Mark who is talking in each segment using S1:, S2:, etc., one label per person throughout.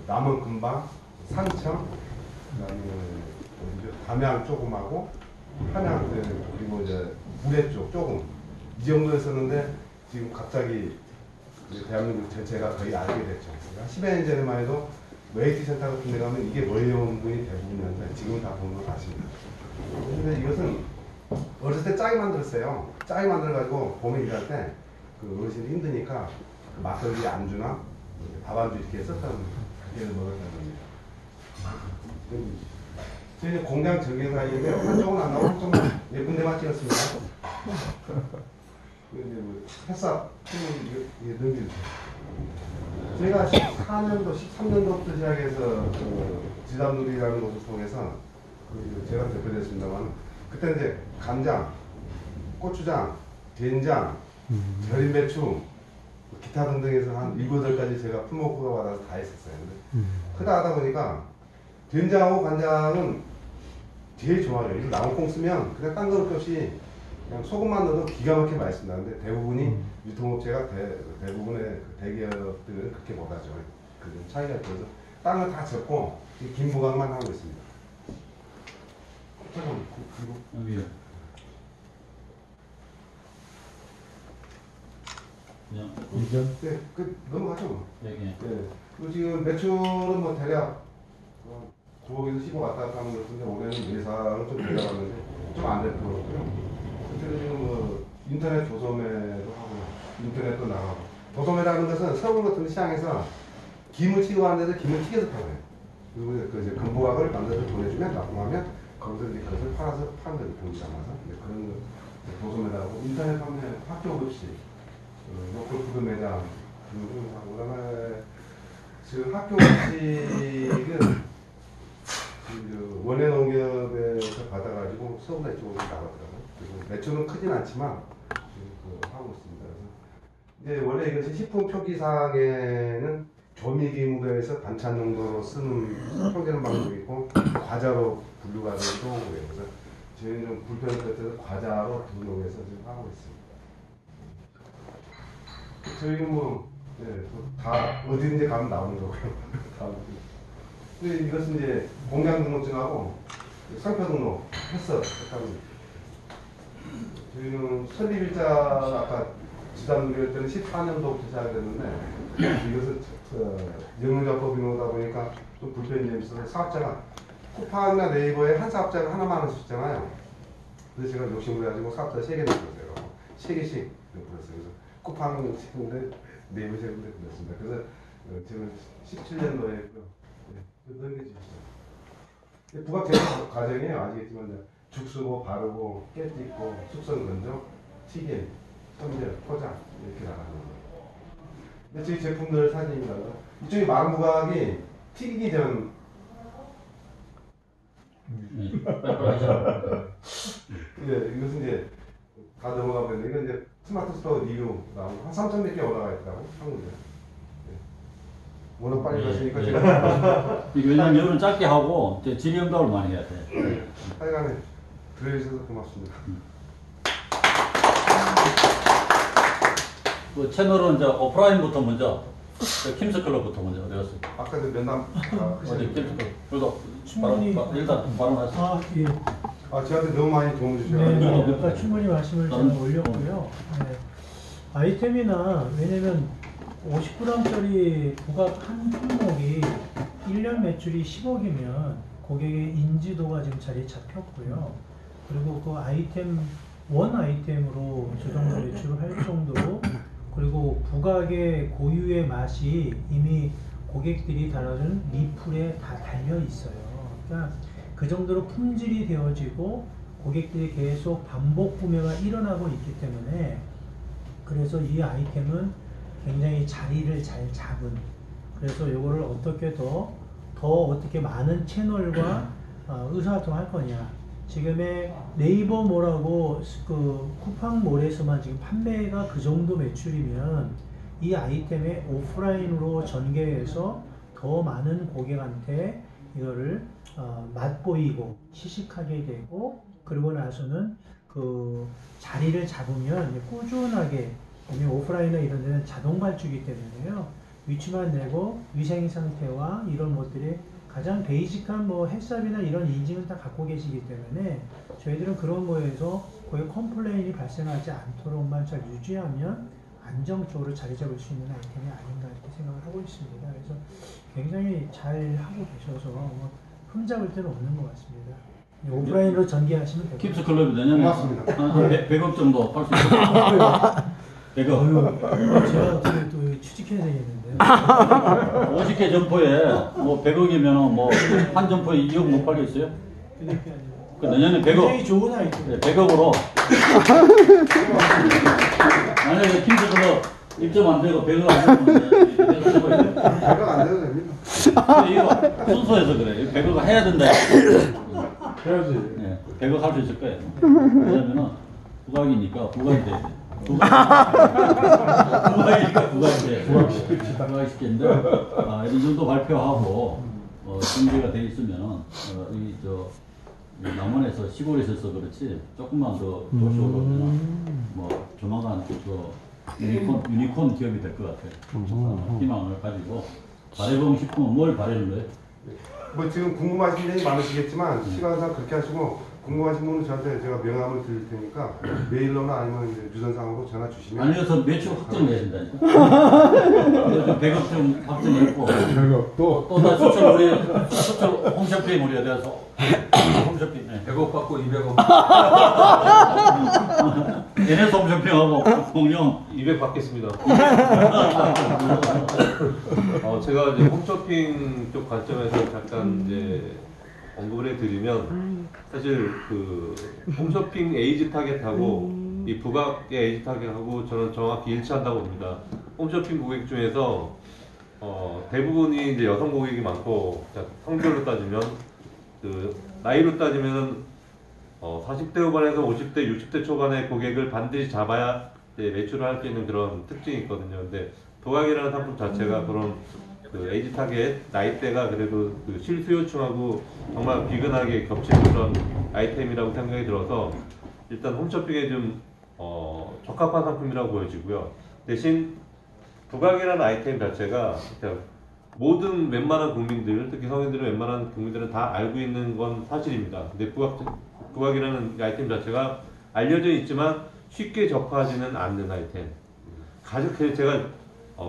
S1: 남원 근방, 상청, 그다음에 담양 조금하고 한양 그리고 이제 구례 쪽 조금 이 정도 했었는데 지금 갑자기 대한민국 전체가 거의 알게 됐죠. 10여 년 전에만 해도 AT 센터 같은 데 가면 이게 멀리온 분이 대부분이었는데 지금 다 보면 아십니다. 근데 이것은 어렸을 때 짜게 만들었어요. 짜게 만들어가지고 봄에 일할 때 그 어르신이 힘드니까 그 막걸리 안주나 밥 안주 이렇게 썼던 그게 먹었던 겁니다. 저희는 공장 전개사인데 한쪽은 안 나오고 한쪽은 예쁜 데만 찍었습니다. 햇삽 이게 넘겨주세요. 제가 14년도, 13년도부터 시작해서 그 지담놀이라는 것을 통해서 제가 대표됐습니다만 그때 이제 간장, 고추장, 된장, 절임 배추, 기타 등등해서 한 7, 8가지 제가 품목부가 받아서 다 했었어요. 근데 크다 하다 보니까 된장하고 간장은 제일 좋아요. 이거 나무콩 쓰면 그냥 딴 거 없이 그냥 소금만 넣어도 기가 막히게 맛있습니다. 근데 대부분이 유통업체가 대부분의 대기업들은 그렇게 못하죠. 그 차이가 있어서 땅을 다 접고 김부각만 하고 있습니다. 그리고 네, 넘어가죠. 네. 그리고 지금 매출은 뭐 대략 9억에서 10억 왔다 갔다 하는 것 같은데 올해는 예상을 좀 내려갔는데 좀 안 될 것 같고요. 실제로 지금 뭐 인터넷 도소매도 하고 인터넷도 나가고 도소매라는 것은 서울 같은 시장에서 김을 취급하는 데서 김을 튀겨서 팔아요. 그리고 그 이제 금부각을 만들어서 보내주면 납품하면 거기서 이제 그것을 팔아서 파는 거죠. 병지 담아서 그런 도소매라고 인터넷 판매 학교 급식 로컬 푸드 매장 그다음에 지금 학교 급식은 원예 농협에서 받아가지고 서울에 쪽으로 나가더라고요. 그리고 매출은 크진 않지만 하고 있습니다. 그래서 이제 원래 이것이 식품 표기사항에는 조미김으로해서 반찬 용도로 쓰는 표기하는 방법이 있고 과자로 분류가 되는 경우고요. 그래서 저희는 좀 불편할 것 같아서 과자로 등록해서 지금 하고 있습니다. 저희는 뭐 다 어디든지 가면 나오는 거고요. 근데 이것은 이제 공장 등록증하고 상표 등록 했어. 저희는 설립일자 아까 지담놀이 할 때는 14년도부터 시작됐는데 이것은 영농자법인으로다 보니까 좀 불편이 좀 있어서 사업자가 쿠팡이나 네이버에 한 사업자가 하나만 원씩 있잖아요. 그래서 제가 욕심을 가지고 사업자 3개 넣었어요. 3개씩 넣었어요. 그래서 쿠팡 세군데 네이버 세군데 넣었습니다. 그래서 저는 17년도에 넘겨주시죠. 부각 제조 과정이에요. 아시겠지만 죽 쓰고 바르고 깨 찢고 숙성 건조 튀김 손질 포장 이렇게 나가는 거예요. 근데 저희 제품들 사진입니다. 이쪽이 마른 부각이 튀기기 전 이것은 이제 다 넘어가 버렸는데 이건 이제 스마트 스토어 리뷰 나오고 한 3,000몇 개 올라가 있더라고 한국에. 워낙 빨리 가시니까 제가
S2: 왜냐면 여기는 짧게 하고 질의응답을 많이 해야 돼.
S1: 하여간에 들어주셔서 고맙습니다.
S2: 그 채널은 이제 오프라인부터 먼저 킴스클럽부터 먼저 어디 갔어요?
S1: 아까도 면담
S2: 어디 킴스클럽 그래도 일단 발언하세요.
S3: 예.
S1: 저한테 너무 많이 도움 주셔서
S3: 네, 충분히 말씀을 제가 올렸고요. 네. 아이템이나 왜냐면 50g짜리 부각 한 품목이 1년 매출이 10억이면 고객의 인지도가 지금 자리에 잡혔고요. 그리고 그 아이템 원 아이템으로 저 정도 매출을 할 정도로 그리고 부각의 고유의 맛이 이미 고객들이 달아준 리플에 다 달려 있어요. 그러니까 그 정도로 품질이 되어지고 고객들이 계속 반복 구매가 일어나고 있기 때문에 그래서 이 아이템은 굉장히 자리를 잘 잡은 그래서 이거를 어떻게 더 어떻게 많은 채널과 의사소통할 거냐 지금의 네이버몰하고 그 쿠팡몰에서만 지금 판매가 그 정도 매출이면 이 아이템의 오프라인으로 전개해서 더 많은 고객한테 이거를 맛보이고 시식하게 되고 그러고 나서는 그 자리를 잡으면 꾸준하게 오프라인이나 이런 데는 자동 발주기 때문에요. 위치만 내고 위생 상태와 이런 것들이 가장 베이직한 뭐 햇삽이나 이런 인증은 다 갖고 계시기 때문에 저희들은 그런 거에서 거의 컴플레인이 발생하지 않도록만 잘 유지하면 안정적으로 자리 잡을 수 있는 아이템이 아닌가 이렇게 생각을 하고 있습니다. 그래서 굉장히 잘 하고 계셔서 뭐 흠잡을 데는 없는 것 같습니다. 오프라인으로 전개하시면 되고.
S2: 킴스 클럽이 내년에
S1: 고맙습니다.
S2: 한 100억 정도 팔 수 있어요. 100억.
S3: 제가 어떻게 또 취직해야 되겠는데.
S2: 50개 점포에 뭐 100억이면 뭐 한 점포에 2억 못 팔겠어요? 그 내년에 100억.
S3: 굉장히 좋은 아이템.
S2: 네, 100억으로. 만약에 킴스 클럽 입점 안 되고 100억 안 되면
S1: 별거 안 돼도 됩니다.
S2: 이거 순서에서 그래. 100억 해야 된다.
S1: 해야지.
S2: 네, 100억 할 수 있을 거예요. 왜냐면은 부각이니까 부각이 돼야 돼. 부각이니까 부각이 돼. 부각시키는데 이 정도 발표하고 준비가 돼 있으면은 남원에서 시골에 있어서 그렇지 조금만 더 도시 올라오면 뭐 조만간 유니콘 기업이 될 것 같아요. 희망을 가지고 바래보고 싶으면 뭘 바래는 거예요?
S1: 뭐 지금 궁금하신 점이 많으시겠지만 시간상 그렇게 하시고 궁금하신 분은 저한테 제가 명함을 드릴 테니까 메일로나 아니면 이제 유선상으로 전화 주시면
S2: 아니어서 매출 확정을 해야 된다니까. 100억 좀 확정했고
S1: 100억
S2: 또다 수출 홈쇼핑 우리가 돼서 홈쇼핑
S4: 100억 받고 200억
S2: 얘네도 홈쇼핑하고 공룡
S4: 200 받겠습니다. 제가 이제 홈쇼핑 쪽 관점에서 잠깐 이제 언급을 해드리면 사실 그 홈쇼핑 에이지 타겟하고 이 부각의 에이지 타겟하고 저는 정확히 일치한다고 봅니다. 홈쇼핑 고객 중에서 대부분이 이제 여성 고객이 많고 성별로 따지면 그 나이로 따지면은 40대 후반에서 50대, 60대 초반의 고객을 반드시 잡아야 이제 매출을 할 수 있는 그런 특징이 있거든요. 근데 부각이라는 상품 자체가 그런 그 에이지 타겟 나이대가 그래도 그 실수요층하고 정말 비근하게 겹치는 그런 아이템이라고 생각이 들어서 일단 홈쇼핑에 좀 적합한 상품이라고 보여지고요. 대신 부각이라는 아이템 자체가 모든 웬만한 국민들, 특히 성인들은 웬만한 국민들은 다 알고 있는 건 사실입니다. 근데 부각이라는 아이템 자체가 알려져 있지만 쉽게 접하지는 않는 아이템. 제가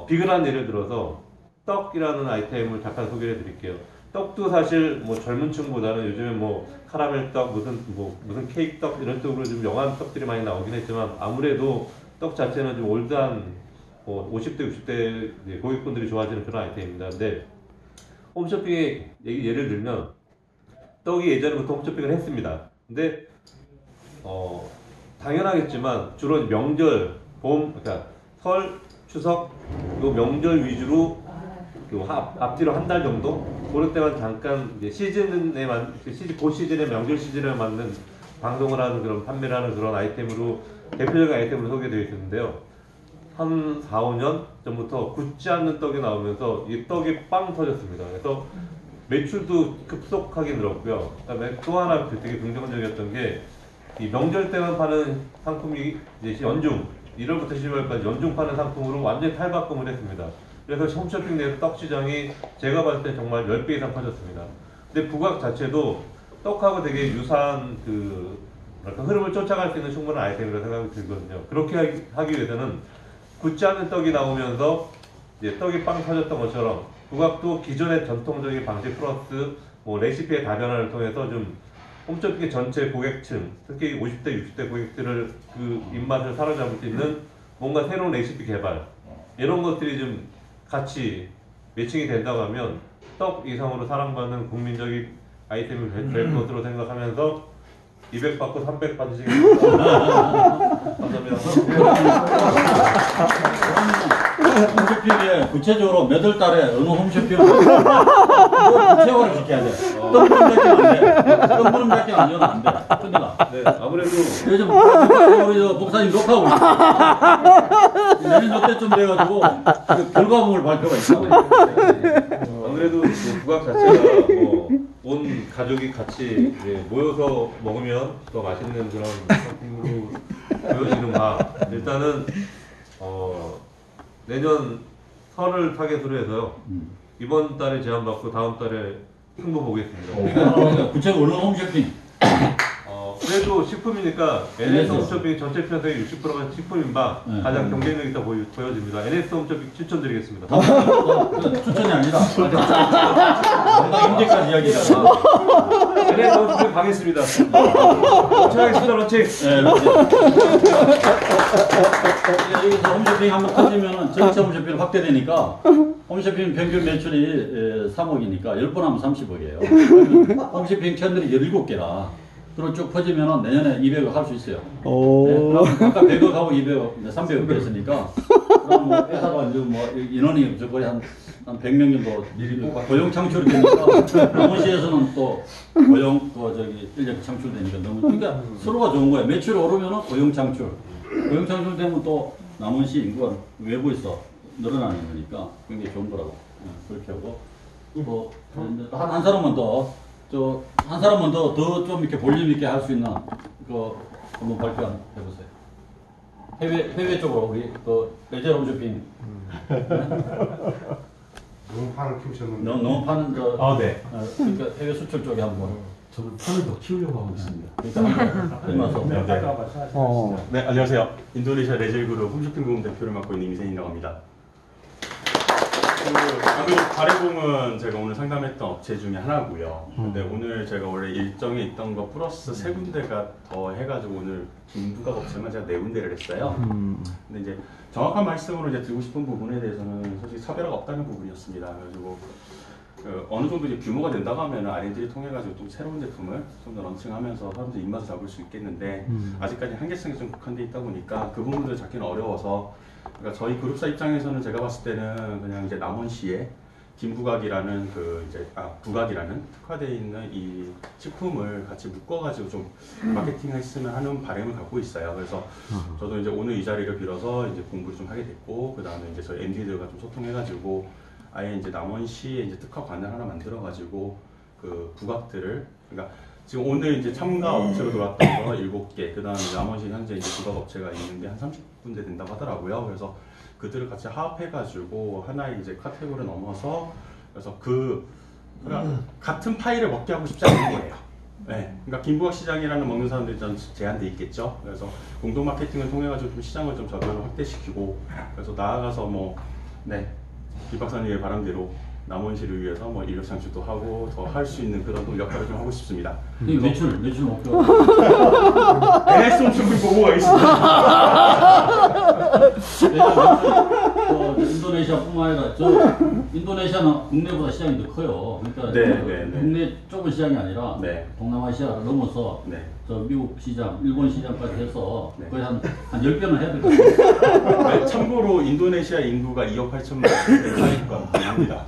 S4: 비근한 예를 들어서 떡이라는 아이템을 잠깐 소개해 드릴게요. 떡도 사실 뭐 젊은 층보다는 요즘에 뭐 카라멜 떡, 무슨 케이크 떡 이런 쪽으로 좀 영한 떡들이 많이 나오긴 했지만 아무래도 떡 자체는 좀 올드한 50대, 60대 고객분들이 좋아하시는 그런 아이템입니다. 근데 홈쇼핑에 예를 들면 떡이 예전부터 홈쇼핑을 했습니다. 근데 당연하겠지만 주로 명절, 봄, 그러니까 설, 추석, 요 명절 위주로 앞뒤로 한 달 정도 그럴 때만 잠깐 이제 그 시즌에 명절 시즌에 맞는 방송을 하는 그런 판매를 하는 그런 아이템으로 대표적인 아이템으로 소개되어 있었는데요. 한 4, 5년 전부터 굳지 않는 떡이 나오면서 이 떡이 빵 터졌습니다. 그래서 매출도 급속하게 늘었고요. 그다음에 또 하나 되게 긍정적이었던 게 이 명절 때만 파는 상품이 이제 연중 1월부터 12월까지 연중 파는 상품으로 완전히 탈바꿈을 했습니다. 그래서 홈쇼핑 내에서 떡 시장이 제가 봤을 때 정말 10배 이상 커졌습니다. 근데 부각 자체도 떡하고 되게 유사한 그 흐름을 쫓아갈 수 있는 충분한 아이템이라고 생각이 들거든요. 그렇게 하기 위해서는 굳지 않은 떡이 나오면서 이제 떡이 빵 터졌던 것처럼 부각도 기존의 전통적인 방식 플러스 뭐 레시피의 다변화를 통해서 좀 홈쇼핑 전체 고객층, 특히 50대, 60대 고객들을 그 입맛을 사로잡을 수 있는 뭔가 새로운 레시피 개발 이런 것들이 좀 같이 매칭이 된다고 하면 떡 이상으로 사랑받는 국민적인 아이템이 될 것으로 생각하면서 200 받고 300 받으시겠습니다. 감사합니다.
S2: 홈쇼핑에 구체적으로 몇 월 달에 어느 홈쇼핑을 구체화를 시켜야 돼. 떡무름 잡기는 안 돼. 떡무름 잡기는 안 돼. 끝내가.
S4: 네, 아무래도
S2: 요즘 우리 목사님 녹화하고 있어. 내년 요때쯤 돼가지고 그 결과물을 발표가 있어.
S4: 아무래도 그 부각 자체가 온 가족이 같이 모여서 먹으면 더 맛있는 그런 상품으로 보여지는 바 일단은 내년 설을 타겟으로 해서요. 이번 달에 제안받고 다음 달에 승부 보겠습니다.
S2: 그러니까 구체적으로 어느 홈쇼핑?
S4: 그래도 식품이니까 NS 홈쇼핑 전체 편성의 60%가 식품인 바 가장 경쟁력 있다 보여집니다. NS 홈쇼핑 추천드리겠습니다.
S2: 추천이 아니라 내가 임대까지 이야기가
S4: NS 홈쇼핑 가겠습니다. 런칭하겠습니다. 런칭.
S2: 네, 여기서 홈쇼핑 한번 터지면은 전체 홈쇼핑 확대되니까 홈쇼핑 평균 매출이 3억이니까 10번 하면 30억이에요. 홈쇼핑 채널이 17개라. 그리고 쭉 퍼지면은 내년에 200억 할 수 있어요. 네, 그럼 아까 100억하고 200억, 300억 됐으니까 그럼 뭐 회사가 이제 뭐 인원이 거의 한 100명 정도 고용 창출이 되니까 남원시에서는 또 고용 인력 창출되니까 너무 그러니까 서로가 좋은 거예요. 매출이 오르면은 고용 창출 되면 또 남원시 인구가 외부에서 늘어나는 거니까 굉장히 좋은 거라고 그렇게 하고 뭐 한 사람만 더 한 사람만 더 좀 이렇게 볼륨 있게 할 수 있는 그 한번 발표 한번 해보세요. 해외 쪽으로 우리 그 레저 홈쇼핑
S1: 너무 판을 키우셨는데.
S2: 너무 파는
S5: 네.
S2: 그러니까 해외 수출 쪽에 한번.
S5: 저는 판을 더 키우려고 하고 있습니다.
S2: 그러니까 하면서.
S5: 네, 안녕하세요. 인도네시아 레젤그룹 홈쇼핑 부문 대표를 맡고 있는 이세인이라고 합니다. 아무래도 바레봉은 제가 오늘 상담했던 업체 중에 하나고요. 근데 오늘 제가 원래 일정에 있던 거 플러스 3군데가 더 해가지고 오늘 김부각 업체만 제가 4군데를 했어요. 근데 이제 정확한 말씀으로 이제 드리고 싶은 부분에 대해서는 솔직히 차별화가 없다는 부분이었습니다. 그래가지고 어느 정도 이제 규모가 된다고 하면 R&D를 통해 가지고 좀 새로운 제품을 좀 더 런칭하면서 사람들 입맛을 잡을 수 있겠는데 아직까지 한계성이 좀 국한돼 있다 보니까 그 부분들을 잡기는 어려워서. 그러니까 저희 그룹사 입장에서는 제가 봤을 때는 그냥 이제 남원시에 김부각이라는 부각이라는 특화되어 있는 이 식품을 같이 묶어가지고 좀 마케팅했으면 하는 바람을 갖고 있어요. 그래서 저도 이제 오늘 이 자리를 빌어서 이제 공부를 좀 하게 됐고 그 다음에 이제 저희 MD들과 좀 소통해가지고 아예 이제 남원시에 이제 특화관을 하나 만들어가지고 그 부각들을 그러니까 지금 오늘 이제 참가 업체로 들어왔던 거 7개, 그 다음에 남원시 현재 이제 부각 업체가 있는 게 한 30군데 된다고 하더라고요. 그래서 그들을 같이 합해가지고 하나의 이제 카테고리를 넘어서 그래서 그러니까 같은 파이를 먹게 하고 싶지 않은 거예요. 네, 그러니까 김부각 시장이라는 먹는 사람들이 좀 제한돼 있겠죠. 그래서 공동 마케팅을 통해 가지고 좀 시장을 좀 저변을 확대시키고 그래서 나아가서 김 박사님의 바람대로 남원시를 위해서 뭐 인력 창출도 하고 더 할 수 있는 그런 역할을 좀 하고 싶습니다.
S2: 매출 목표.
S5: NS 홈쇼핑 보고 가겠습니다.
S2: 인도네시아뿐만 아니라 인도네시아는 국내보다 시장이 더 커요. 그러니까 국내 좁은 시장이 아니라 동남아시아를 넘어서 저 미국 시장, 일본 시장까지 해서 거의 한 10배는 해야 될 것 같아요.
S5: 참고로 인도네시아 인구가 2억 8천만 명이니까 합니다.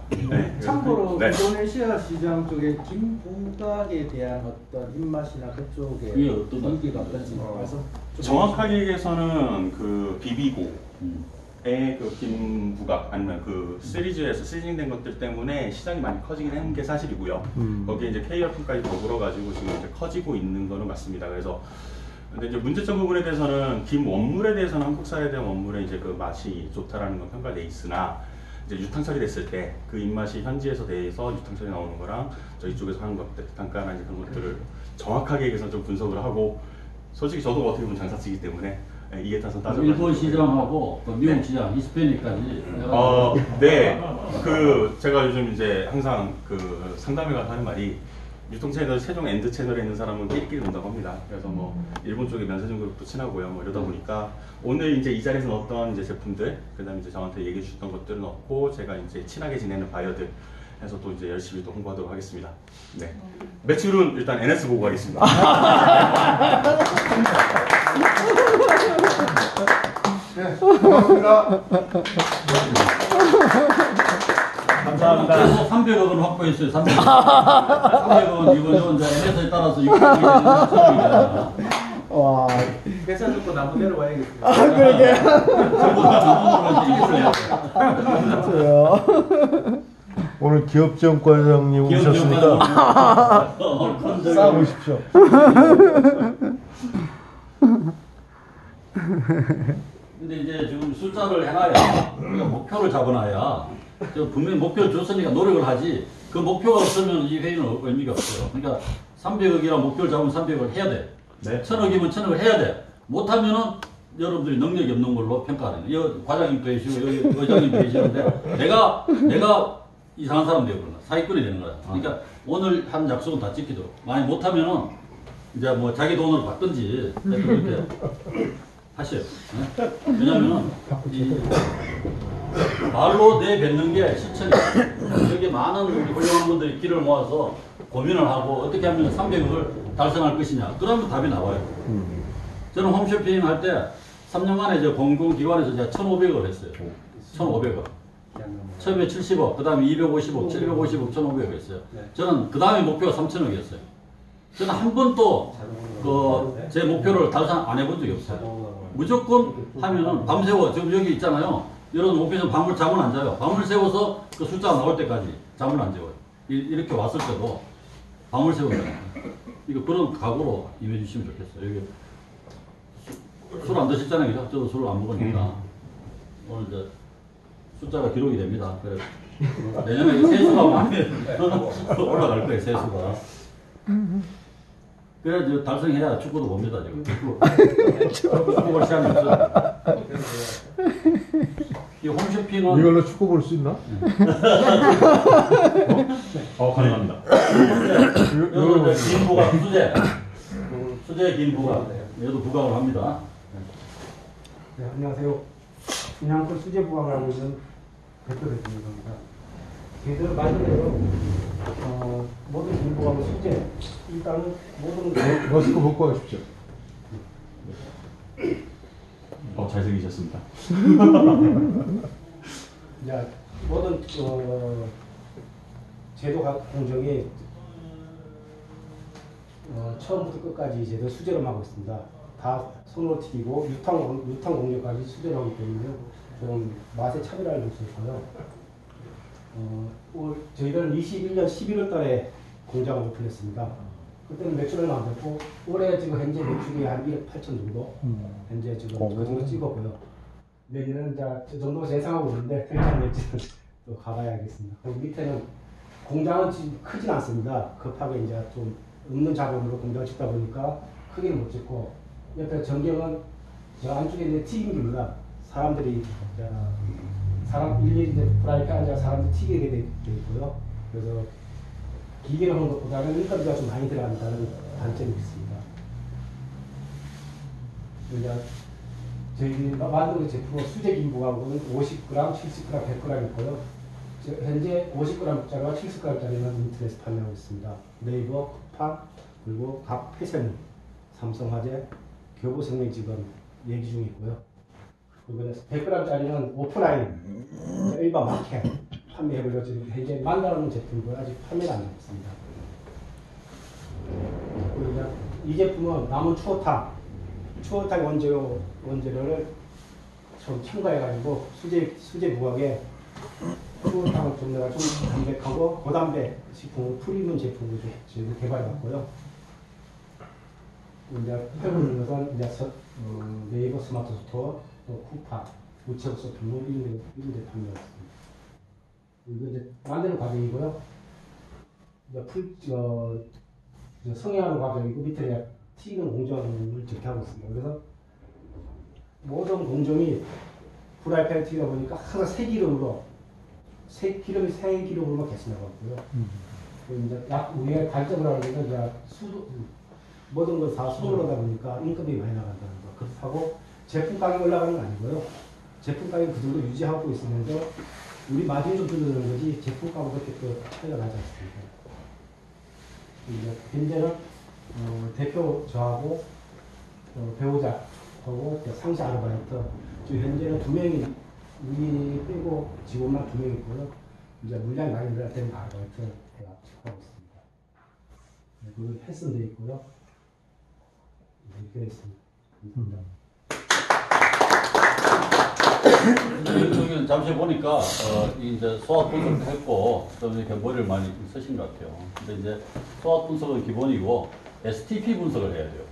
S6: 참고로 인도네시아 시장 쪽에 김부각에 대한 어떤 입맛이나 그쪽에 인기가 어떤지 말씀
S5: 정확하게 얘기해서는 그 비비고의 그 김부각 아니면 그 시리즈에서 시즌된 것들 때문에 시장이 많이 커지긴 한 게 사실이고요. 거기에 이제 K열품까지 더불어 가지고 지금 이제 커지고 있는 거는 맞습니다. 그래서 근데 이제 문제점 부분에 대해서는 김 원물에 대해서는 한국사에 대한 원물의 이제 그 맛이 좋다라는 건 평가돼 있으나 이제 유탕 처리됐을 때 그 입맛이 현지에서 대해서 유탕 처리 나오는 거랑 저희 쪽에서 하는 것들 단가나 이제 그런 것들을 정확하게 얘기해서 좀 분석을 하고 솔직히 저도 어떻게 보면 장사치기 때문에 이게 타서 따져.
S2: 일본 시장하고 미국 시장, 히스패닉까지.
S5: 그 제가 요즘 이제 항상 그 상담회 가서 하는 말이 유통 채널 세종 엔드 채널에 있는 사람은 끼리끼리 논다고 합니다. 그래서 뭐 일본 쪽에 면세점 그룹도 친하고요. 뭐 이러다 보니까 오늘 이제 이 자리에서 넣었던 이제 제품들, 그다음에 이제 저한테 얘기해 주셨던 것들을 넣고 제가 이제 친하게 지내는 바이어들 해서 또 이제 열심히 또 홍보하도록 하겠습니다. 네. 매출은 일단 NS 보고 가겠습니다.
S1: 네, 고맙습니다.
S5: 감사합니다.
S2: 그래서 300억은 확보했어요. 300억은 이번 NS에 따라서 600억이 되는
S6: 와 회사 듣고 나무 내려와야겠어요.
S3: 그러게.
S7: 오늘 기업정과장님 오셨으니까 싸우십시오.
S2: 근데 이제 지금 숫자를 해놔야 우리가 목표를 잡아놔야 분명히 목표를 줬으니까 노력을 하지 그 목표가 없으면 이 회의는 의미가 없어요. 그러니까 300억이라 목표를 잡으면 300억을 해야 돼.
S5: 네.
S2: 1000억이면 1000억을 해야 돼. 못하면은 여러분들이 능력이 없는 걸로 평가하는 거예요. 여기 과장님도 계시고 여기 의장님도 계시는데 내가 이상한 사람 되어버린다. 사기꾼이 되는 거야. 그러니까 오늘 한 약속은 다 지키도록. 만약 못하면은 이제 뭐 자기 돈으로 받든지 그렇게 하셔요. 네? 왜냐면은 이 말로 내뱉는 게 실천이에요. 여기 많은 우리 훌륭한 분들이 길을 모아서 고민을 하고 어떻게 하면 300억을 달성할 것이냐. 그러면 답이 나와요. 저는 홈쇼핑 할 때 3년간에 저 공공기관에서 제가 1,500억을 했어요. 1,500억. 처음에 70억, 그 다음에 250억, 750억, 1,500억 했어요. 저는 그 다음에 목표가 3,000억이었어요. 저는 한 번도 제 목표를 달성 안 해본 적이 없어요. 무조건 하면은 밤새워. 지금 여기 있잖아요. 이런 오피스는 밤을 잠을 안 자요. 밤을 새워서 그 숫자가 나올 때까지 잠을 안 재워요. 이렇게 왔을 때도 밤을 새우잖아요. 이거 그런 각오로 임해주시면 좋겠어요. 여기 술 안 드셨잖아요. 그죠? 저도 술을 안 먹으니까. 오늘 이제 숫자가 기록이 됩니다. 그래. 내년에 세수가 많이 올라갈 거예요. 세수가. 그래 이제 달성해야 축구도 봅니다. 지금. 축구 볼 시간이 없어요. 이 홈쇼핑은
S7: 이걸로 축구 볼 수 있나?
S5: 가능합니다.
S2: 여기도 긴 부각 수제 긴 부각. 얘도 부각을 합니다.
S8: 네, 안녕하세요. 분양권 수제 부각을 하고 있는 대표를 드립니다. 저희들 말대로 모든 긴 부각은 수제. 일단은 모든
S7: 머스크 벗고 하십시오.
S5: 잘생기셨습니다.
S8: 이제 모든 제도 공정이 처음부터 끝까지 제도 수제로 하고 있습니다. 다 손으로 튀기고 유탕 공정까지 수제로 하기 때문에 좀 맛의 차별화를 줄 수 있고요. 저희들은 21년 11월 달에 공장을 오픈했습니다. 그때는 매출은 안 됐고 올해 지금 현재 매출이 한 1억 8천 정도 현재 지금 그 정도 찍었고요. 내년은 이제 저 정도 예상하고 있는데 될지 안 될지는 또 가봐야겠습니다. 그리고 밑에는 공장은 지금 크진 않습니다. 급하게 이제 좀 없는 자본으로 공장을 짓다 보니까 크게는 못 짓고 옆에 전경은 저 안쪽에 이제 튀김기입니다. 사람들이 일일이 이제 프라이팬 앉아 사람들이 튀기게 돼 있고요. 그래서 기계로 하는 것보다는 인건비가 좀 많이 들어간다는 단점이 있습니다. 이제 저희 만든 제품은 수제 김부각은 50g, 70g, 100g 있고요. 현재 50g짜리와 70g짜리는 인터넷에 판매하고 있습니다. 네이버, 쿠팡, 그리고 각 회사는 삼성화재, 교보생명 지금 얘기 중에 있고요. 그리고 100g짜리는 오프라인, 일반 마켓 판매해보려 지금 현재 만들어놓은 제품도 아직 판매가 안 되고 있습니다. 그리고 이 제품은 남은 추어탕 원재료를 좀 첨가해가지고 수제 부각에 추어탕을 좀 내가 좀 담백하고 고단백 식품을 프리미엄 제품으로 저희도 개발해봤고요. 이제 해보는 것은 이제 네이버 스마트 스토어, 또 쿠팡, 우체국 쇼핑몰 이런 데 판매하고 있습니다. 이거 이제 만드는 과정이고요. 이제 성형하는 과정이고 밑에 튀기는 공정을 적용하고 있습니다. 그래서 모든 공정이 프라이팬 튀기다 보니까 항상 기름으로만 계속 나가고요. 이제 우리가 관점을 하는 게 이제 모든 걸 다 수동으로 하다 보니까 인건비 많이 나간다는 거. 그렇다고 제품 가격이 올라가는 건 아니고요. 제품 가격 그 정도 유지하고 있으면서 우리 마진이 좀 줄어드는 거지 제품 가격 그렇게 또 차이가 나지 않습니다. 이제 현재는 대표 저하고 배우자하고 상시 아르바이트 지금 현재는 2명이 우리 빼고 직원만 2명 있고요. 이제 물량이 많이 늘어날 때는 아르바이트 하고 있습니다. 그리고 헬스는 돼 있고요. 이렇게 됐습니다.
S2: 여기 잠시 보니까 이제 소화 분석도 했고 좀 이렇게 머리를 많이 쓰신 것 같아요. 근데 이제 소화 분석은 기본이고 STP 분석을 해야 돼요.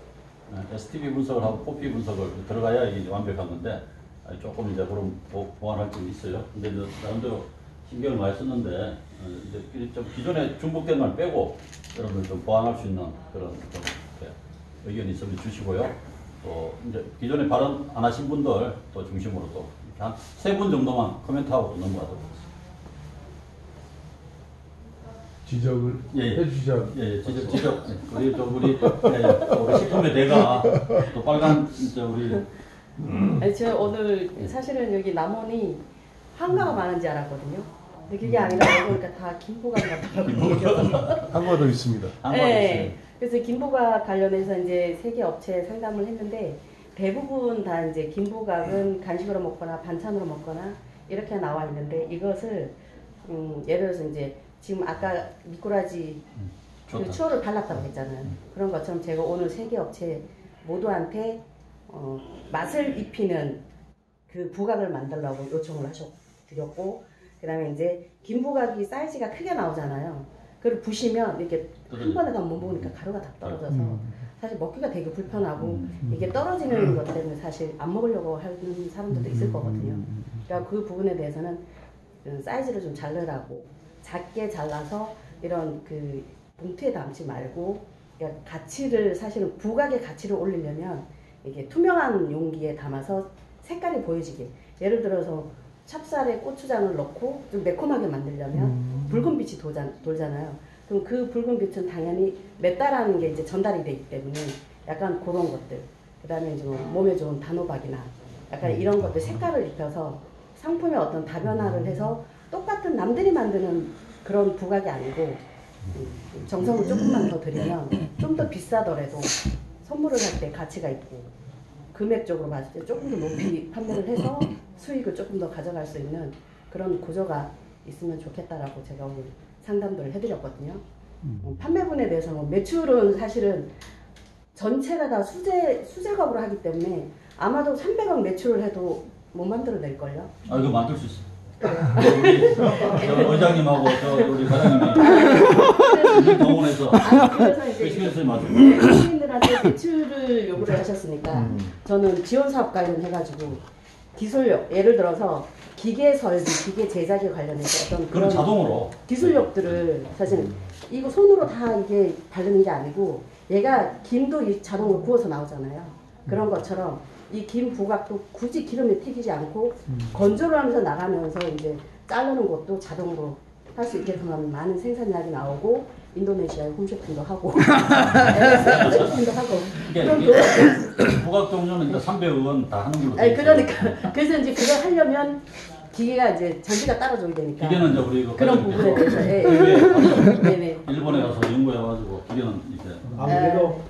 S2: STP 분석을 하고 포피 분석을 들어가야 이게 완벽한 건데 조금 이제 그런 보완할 점이 있어요. 근데 이제 나름대로 신경을 많이 썼는데 이제 좀 기존에 중복된 걸 빼고 여러분들 좀 보완할 수 있는 그런 좀 의견이 있으면 주시고요. 또 이제 기존에 발언 안 하신 분들 또 중심으로 또 한 3분 정도만 코멘트하고 넘어가도록 하겠습니다.
S7: 지적을 해주시죠.
S2: 예, 지적. 우리 우리 식품의 대가 또 빨간 우리
S9: 아니, 저 오늘 사실은 여기 남원이 한가가 많은지 알았거든요. 근데 그게 아니라 보니까 다 김포가 같더라고요.
S7: 한가도 있습니다.
S9: 네. 그래서 김포가 관련해서 이제 3개 업체 상담을 했는데 대부분 다 이제 김포각은 간식으로 먹거나 반찬으로 먹거나 이렇게 나와 있는데 이것을 예를 들어서 이제 지금 아까 미꾸라지 그 추어를 발랐다고 했잖아요. 그런 것처럼 제가 오늘 3개 업체 모두한테 맛을 입히는 그 부각을 만들라고 요청을 드렸고, 그 다음에 이제 김부각이 사이즈가 크게 나오잖아요. 그걸 부시면 이렇게 한 번에 다 못 먹으니까 가루가 다 떨어져서 사실 먹기가 되게 불편하고 이게 떨어지는 것 때문에 사실 안 먹으려고 하는 사람들도 있을 거거든요. 그러니까 그 부분에 대해서는 사이즈를 좀 자르라고, 작게 잘라서 이런 그 봉투에 담지 말고, 그러니까 가치를, 사실은 부각의 가치를 올리려면 이게 투명한 용기에 담아서 색깔이 보여지게, 예를 들어서 찹쌀에 고추장을 넣고 좀 매콤하게 만들려면 붉은 빛이 돌잖아요. 그럼 그 붉은 빛은 당연히 맵다라는 게 이제 전달이 되기 때문에 약간 그런 것들, 그 다음에 이제 뭐 몸에 좋은 단호박이나 약간 이런 것들 색깔을 입혀서 상품의 어떤 다변화를 해서 똑같은 남들이 만드는 그런 부각이 아니고 정성을 조금만 더 들이면 좀 더 비싸더라도 선물을 할 때 가치가 있고 금액적으로 봤을 때 조금 더 높이 판매를 해서 수익을 조금 더 가져갈 수 있는 그런 구조가 있으면 좋겠다라고 제가 오늘 상담들을 해드렸거든요. 판매분에 대해서 뭐 매출은 사실은 전체가 다 수제각으로 하기 때문에 아마도 300억 매출을 해도 못 만들어낼걸요.
S2: 아, 이거 만들 수 있어요. 그래요? 의장님하고 우리 과장님이 동원해서
S9: 그래서 이제 시민들한테 매출을 요구를 하셨으니까 저는 지원 사업 관련해가지고 기술력, 예를 들어서 기계 설비, 기계 제작에 관련해서 어떤
S2: 그런 자동으로
S9: 기술력들을 사실 이거 손으로 다 이게 바르는 게 아니고 얘가 김도 자동으로 구워서 나오잖아요. 그런 것처럼 이 김 부각도 굳이 기름에 튀기지 않고 건조를 하면서 나가면서 이제 자르는 것도 자동으로 할 수 있게끔 하면 많은 생산량이 나오고 인도네시아에 홈쇼핑도 하고 홈쇼핑도 하고 그럼
S2: 부각 종류는 이제 300원 다 하는 걸로.
S9: 아니 그러니까 그래서 이제 그걸 하려면 기계가 이제 장비가 따로 줘야 되니까
S2: 기계는 이제 우리
S9: 그런 부분에 대해서
S2: 네네 일본에 가서 연구해가지고 기계는 이제
S8: 아무래도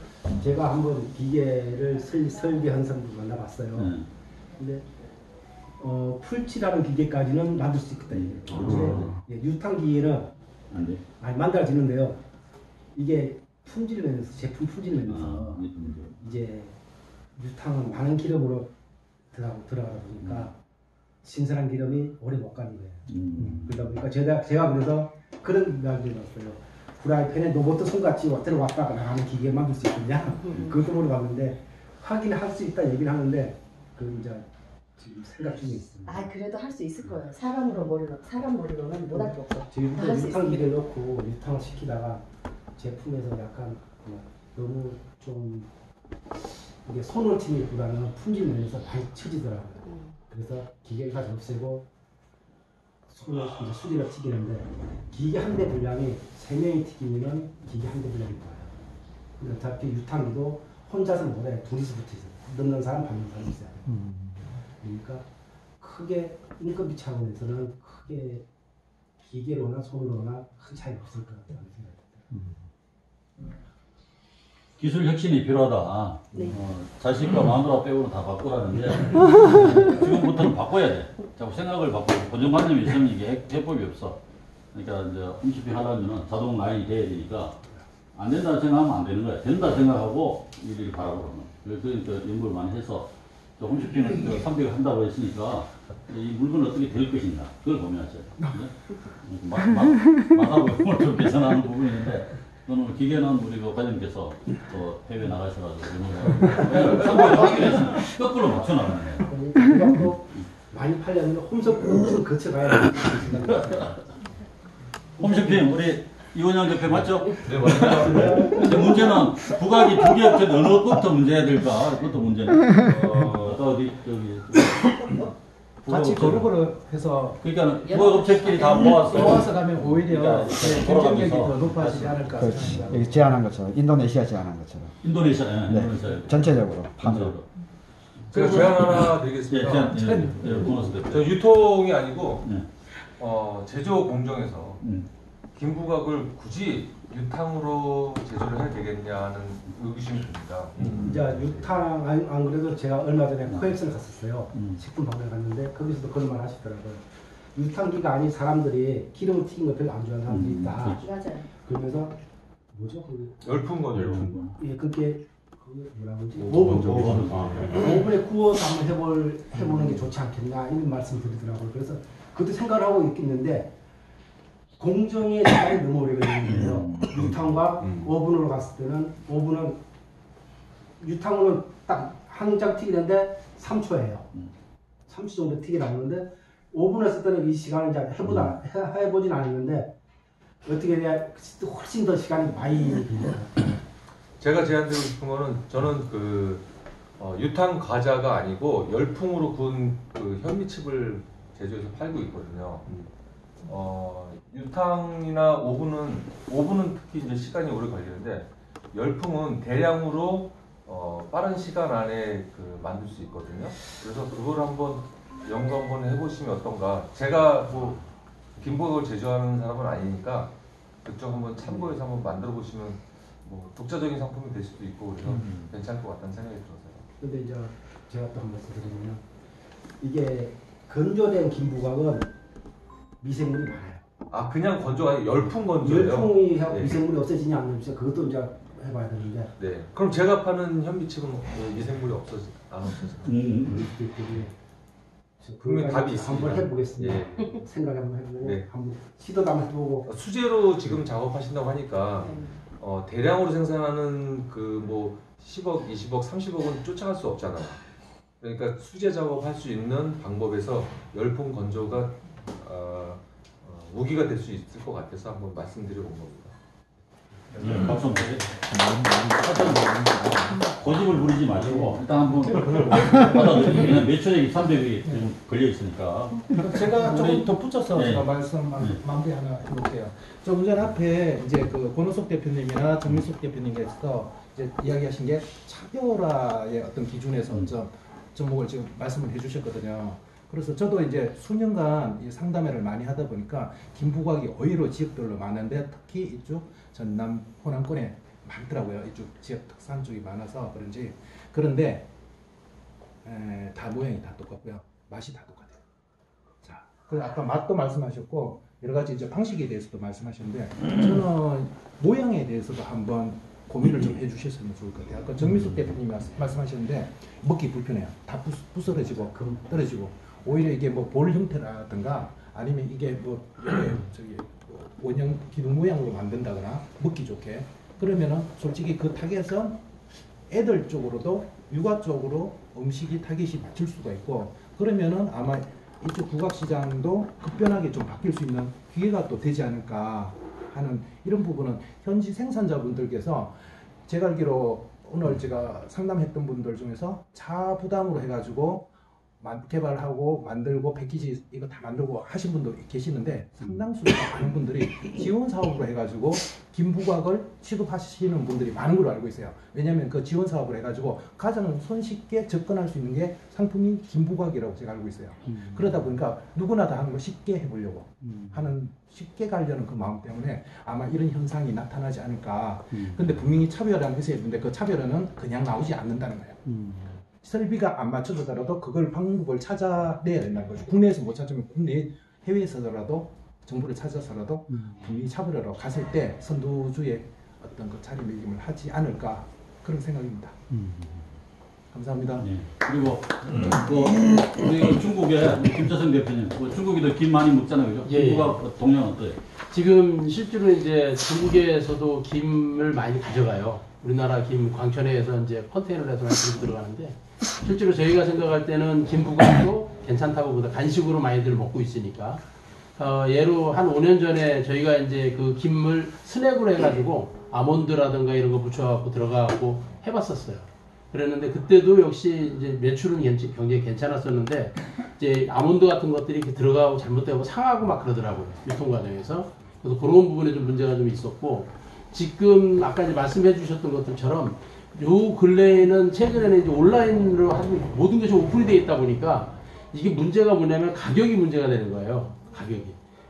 S8: 제가 한번 기계를 설계한 사람들 만나봤어요. 근데 풀칠하는 기계까지는 만들 수 있겠다. 예, 유탕 기계는 아니 만들어지는데요. 이게 품질 면에서 제품 품질 면에서 이제 유탕은 많은 기름으로 들어가다 보니까 신선한 기름이 오래 못 가는 거예요. 그러다 보니까 제가 그래서 그런 말도 들었어요. 프라이팬에 로봇 손같이 들어왔다가 나가는 기계 만들 수 있느냐? 그것도 물어봤는데 하긴 할 수 있다 얘기는 하는데 그 이제 지금 생각 중에 있습니다.
S9: 아 그래도 할 수 있을 거예요. 사람 머리로는 못할 게 없어.
S8: 지금도 유탕기를 넣고 유탕을 시키다가 제품에서 약간 너무 좀 이게 손을 튀기기보다는 품질 면에서 많이 처지더라고요. 그래서 기계를 다시 없애고 손을 이제 수제로 튀기는데 기계 한 대 분량이 3명이 튀기면 기계 한 대 분량이 나와요. 근데 어차피 유탕기도 혼자서 못해. 둘이서 붙어 있어요. 넣는 사람 받는 사람 있어요. 그러니까 크게 인건비 차원에서는 크게 기계로나 손으로나 큰 차이가 없을 것 같다는 생각이 듭니다.
S2: 기술 혁신이 필요하다.
S9: 네.
S2: 자식과 마누라 빼고는 다 바꾸라는데 지금부터는 바꿔야 돼. 자꾸 생각을 바꾸고 고정관념이 있으면 이게 해법이 없어. 그러니까 이제 홈쇼핑 하려면 자동 라인이 돼야 되니까 안 된다는 생각하면 안 되는 거야. 된다 생각하고 일일이 바라보는 거야. 그러니까 연구를 많이 해서 홈쇼핑을 300을 한다고 했으니까 이 물건은 어떻게 될 것인가 그걸 고민하셔야 돼요. 맛하고 좀 개선하는 부분이 있는데 또는 기계는 우리 그 과장님께서 또 해외 나가셔가지고 상관을 확인해서 거꾸로 맞춰 나가는 거예요.
S8: 부각도 많이 팔려면 홈쇼핑을 좀 거쳐가야 돼요.
S2: 홈쇼핑 우리 이원영 대표 맞죠?
S4: 네, 맞습니다.
S2: 근데 문제는 부각이 두 개 업체 어느 것부터 문제야 될까? 그것도 문제네. 어디 저기
S6: 같이 그룹으로 해서
S2: 그러니까 부각 업체끼리 다 모아서
S6: 모아서 가면 오히려
S2: 그러니까
S6: 경쟁력이 더
S2: 돌아가면서
S6: 높아지지 않을까
S10: 그렇지.
S6: 생각합니다.
S10: 여기 제안한 것처럼 인도네시아 제안한 것처럼
S2: 인도네시아,
S10: 네.
S2: 인도네시아
S10: 전체적으로 판으로.
S2: 전체적으로.
S4: 제가 제안 하나
S2: 예,
S4: 드리겠습니다.
S2: 제안, 보너스 대표.
S4: 저 유통이 아니고
S2: 네.
S4: 제조 공정에서
S2: 음.
S4: 김부각을 굳이 유탕으로 제조를 해야 되겠냐는 의구심이 듭니다.
S8: 이제 유탕 안 그래도 제가 얼마 전에 코엑스를 갔었어요.
S2: 음.
S8: 식품 방송에 갔는데 거기서도 그런 말 하시더라고요. 유탕기가 아닌 사람들이 기름을 튀긴 거 별로 안 좋아하는 사람들이 있다.
S9: 맞아요.
S8: 그러면서 뭐죠?
S4: 열풍 거죠.
S8: 예, 그게 뭐라고 하지?
S4: 오븐.
S8: 오븐에 구워서 한번 해보는 게 좋지 않겠나 이런 말씀 드리더라고요. 그래서 그것도 생각을 하고 있겠는데 공정의 시간이 너무 오래 걸리는 거예요. 유탕과 오븐으로 갔을 때는 오븐은 유탕으로는 딱 한 장 튀기는데 3초예요. 3초 정도 튀겨 나오는데 오븐을 했을 때는 이 시간을 이제 해보진 않았는데 어떻게 해야 훨씬 더 시간이 많이 걸려요.
S4: 제가 제안드리고 싶은 거는 저는 유탕 과자가 아니고 열풍으로 구운 그 현미칩을 제조해서 팔고 있거든요. 유탕이나 오븐은 특히 이제 시간이 오래 걸리는데 열풍은 대량으로 빠른 시간 안에 만들 수 있거든요. 그래서 그걸 한번 연구 한번 해보시면 어떤가. 제가 뭐 김부각을 제조하는 사람은 아니니까 그쪽 한번 참고해서 한번 만들어 보시면 뭐 독자적인 상품이 될 수도 있고 그래서 괜찮을 것 같다는 생각이 들어서요.
S8: 근데 이제 제가 또 한 말씀 드리면 이게 건조된 김부각은 미생물이 많아요.
S4: 아 그냥 건조가 아니고 열풍 건조예요?
S8: 열풍이 하고
S4: 네.
S8: 미생물이 없어지냐 안 없어지냐 그것도 이제 해봐야 되는데.
S4: 네. 그럼 제가 파는 현미칩은 미생물이 안 없어지나요? 분명히 답이 있습니다.
S8: 한번 해보겠습니다.
S4: 예.
S8: 생각 한번 해보고
S4: 네.
S8: 한번 시도도 한번 해보고.
S4: 수제로 지금 작업하신다고 하니까 대량으로 생산하는 뭐 10억, 20억, 30억은 쫓아갈 수 없잖아요. 그러니까 수제 작업할 수 있는 방법에서 열풍 건조가 무기가 될 수 있을 것 같아서 한번 말씀드려 본 겁니다.
S2: 박수 한번 주세요. 고집을 부리지 마시고 일단 한번 받아들이면 매출액이 300이 지금 걸려 있으니까.
S6: 제가 조금 더 붙여서
S2: 네.
S6: 제가 말씀 마무리 하나 해볼게요. 조금 전 앞에 이제 그 권호석 대표님이나 정민숙 대표님께서 이제 이야기하신 게 차별화의 어떤 기준에서 좀 접목을 지금 말씀을 해주셨거든요. 그래서 저도 이제 수년간 이 상담회를 많이 하다 보니까 김부각이 의외로 지역별로 많은데 특히 이쪽 전남 호남권에 많더라고요. 이쪽 지역 특산 쪽이 많아서 그런지. 그런데 다 모양이 다 똑같고요. 맛이 다 똑같아요. 자, 그 아까 맛도 말씀하셨고 여러 가지 이제 방식에 대해서도 말씀하셨는데 저는 모양에 대해서도 한번 고민을 좀 해주셨으면 좋을 것 같아요. 아까 정미숙 대표님이 말씀하셨는데 먹기 불편해요. 다 부스러지고 떨어지고 오히려 이게 뭐 볼 형태라든가 아니면 이게 뭐 원형 기둥 모양으로 만든다거나 먹기 좋게 그러면은 솔직히 그 타겟은 애들 쪽으로도 육아 쪽으로 음식이 타겟이 맞출 수가 있고 그러면은 아마 이쪽 부각시장도 급변하게 좀 바뀔 수 있는 기회가 또 되지 않을까 하는 이런 부분은 현지 생산자분들께서 제가 알기로 오늘 제가 상담했던 분들 중에서 자부담으로 해가지고 개발하고 만들고 패키지 이거 다 만들고 하신 분도 계시는데 상당수 많은 분들이 지원 사업으로 해가지고 김부각을 취급하시는 분들이 많은 걸로 알고 있어요. 왜냐하면 그 지원 사업을 해가지고 가장 손쉽게 접근할 수 있는 게 상품이 김부각이라고 제가 알고 있어요. 그러다 보니까 누구나 다 하는 걸 쉽게 해보려고 하는 쉽게 가려는 그 마음 때문에 아마 이런 현상이 나타나지 않을까. 근데 분명히 차별화는 있어야 되는데 그 차별화는 그냥 나오지 않는다는 거예요. 설비가 안 맞춰지더라도 그걸 방법을 찾아내야 된다는 거죠. 국내에서 못 찾으면 국내 해외에서라도 정보를 찾아서라도 분명히 차별화로 갔을 때 선두주의 어떤 그 자리매김을 하지 않을까 그런 생각입니다. 감사합니다.
S2: 예. 그리고 우리 중국의 김차성 대표님, 중국이도 김 많이 먹잖아요, 그죠?
S11: 예, 예.
S2: 김부가 동양 어때요?
S11: 지금 실제로 이제 중국에서도 김을 많이 가져가요. 우리나라 김 광천에서 이제 컨테이너를 해서 많이 들어가는데 실제로 저희가 생각할 때는 김부각도 괜찮다고 보다 간식으로 많이들 먹고 있으니까 예로 한 5년 전에 저희가 이제 그 김을 스낵으로 해가지고 아몬드라든가 이런 거 붙여갖고 들어가고 해봤었어요. 그랬는데 그때도 역시 이제 매출은 굉장히 괜찮았었는데 이제 아몬드 같은 것들이 이렇게 들어가고 잘못되고 상하고 막 그러더라고요. 유통 과정에서. 그래서 그런 부분에 좀 문제가 좀 있었고 지금 아까 이제 말씀해 주셨던 것들처럼 요 근래에는 최근에는 이제 온라인으로 하는 모든 것이 오픈이 되어 있다 보니까 이게 문제가 뭐냐면 가격이 문제가 되는 거예요. 가격이.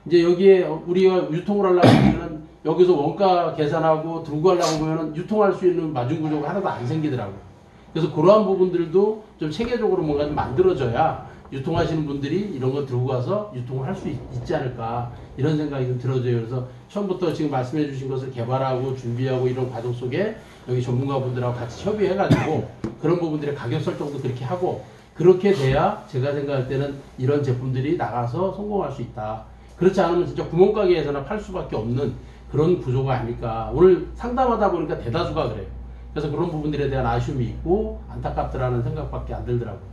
S11: 이제 여기에 우리가 유통을 하려고 하면은 여기서 원가 계산하고 들고 하려고 보면은 유통할 수 있는 마진 구조가 하나도 안 생기더라고요. 그래서 그러한 부분들도 좀 체계적으로 뭔가 좀 만들어져야 유통하시는 분들이 이런 거 들고 가서 유통을 할 수 있지 않을까 이런 생각이 좀 들어져요. 그래서 처음부터 지금 말씀해 주신 것을 개발하고 준비하고 이런 과정 속에 여기 전문가분들하고 같이 협의해가지고 그런 부분들의 가격 설정도 그렇게 하고 그렇게 돼야 제가 생각할 때는 이런 제품들이 나가서 성공할 수 있다. 그렇지 않으면 진짜 구멍가게에서나 팔 수밖에 없는 그런 구조가 아닐까. 오늘 상담하다 보니까 대다수가 그래요. 그래서 그런 부분들에 대한 아쉬움이 있고 안타깝더라는 생각밖에 안 들더라고요.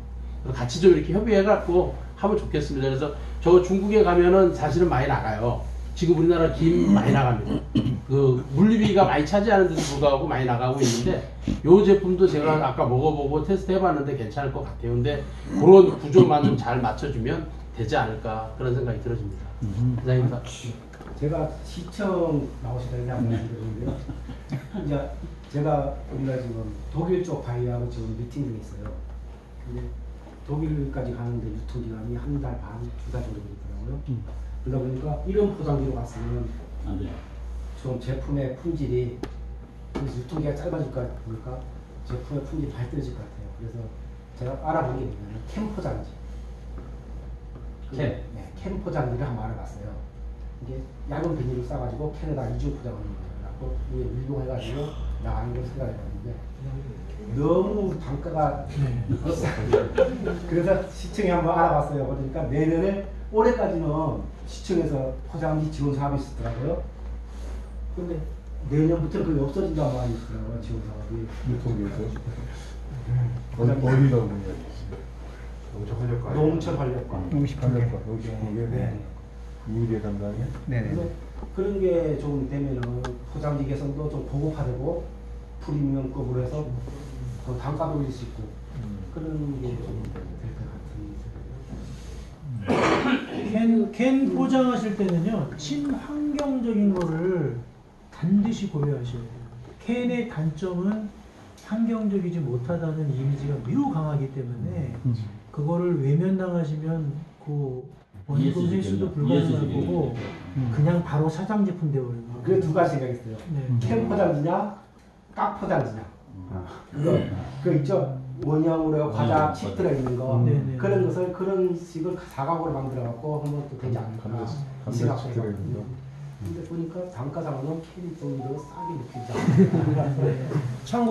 S11: 그래서 같이 좀 이렇게 협의해갖고 하면 좋겠습니다. 그래서 저 중국에 가면은 사실은 많이 나가요. 지금 우리나라 김 많이 나갑니다. 그 물류비가 많이 차지하는데도 불구하고 많이 나가고 있는데 요 제품도 제가 아까 먹어보고 테스트 해봤는데 괜찮을 것 같아요. 근데 그런 구조만 좀 잘 맞춰주면 되지 않을까 그런 생각이 들어집니다. 감사합니다.
S8: 제가 시청 나오시다니 한번 말씀드리는데요. 이제 제가 우리가 지금 독일 쪽 바이하고 지금 미팅 중에 있어요. 근데 독일까지 가는데 유통기간이 한 달 반, 2달 정도 되더라고요. 그러다 보니까 이런 포장지로 갔으면
S2: 안 돼요.
S8: 좀 제품의 품질이 유통기간이 짧아질까 보니까 제품의 품질이 발달해질 것 같아요. 그래서 제가 알아본 게 뭐냐면 캔 포장지. 캔 포장지를 한번 알아봤어요. 이게 얇은 비닐을 싸가지고 캔에다 이중 포장하는 거예요. 그래서 위에 밀봉해가지고 나가는 걸 생각해봤는데 너무 단가가 그래서 시청에 한번 알아봤어요. 그러니까 내년에 올해까지는 시청에서 포장지 지원 사업이 있었더라고요. 근데 내년부터는 그게 없어진다는 말이 있더라고요. 지원 사업이.
S7: 유통기에서 어디다 보냐?
S8: 농촌 활력과.
S7: 네. 이게 담당이야?
S8: 그래서 그런 게 좀 되면은 포장지 개선도 좀 고급화되고 프리미엄급으로 해서 더 단가도 올릴 수 있고 그런 게 좀 될 것 같은.
S3: 캔 포장하실 때는요 친환경적인 거를 반드시 고려하셔야 돼요. 캔의 단점은 환경적이지 못하다는 이미지가 매우 강하기 때문에 그거를 외면당하시면 그 원금 회수도 불가능할 거고 그냥 바로 사장 제품 되어버리는 거예요.
S8: 그래 두 가지 생각했어요. 캔 포장지냐 깍 포장지냐. 그 있죠 원형으로 과자 칩 들어있는 거 그런 것을 그런 식을 사각으로 만들어 갖고 하면 또 되지 않을까 생각해요. 근데 보니까 단가상으로는 캔이 좀 더 싸게 느끼지 않을까.
S6: 참고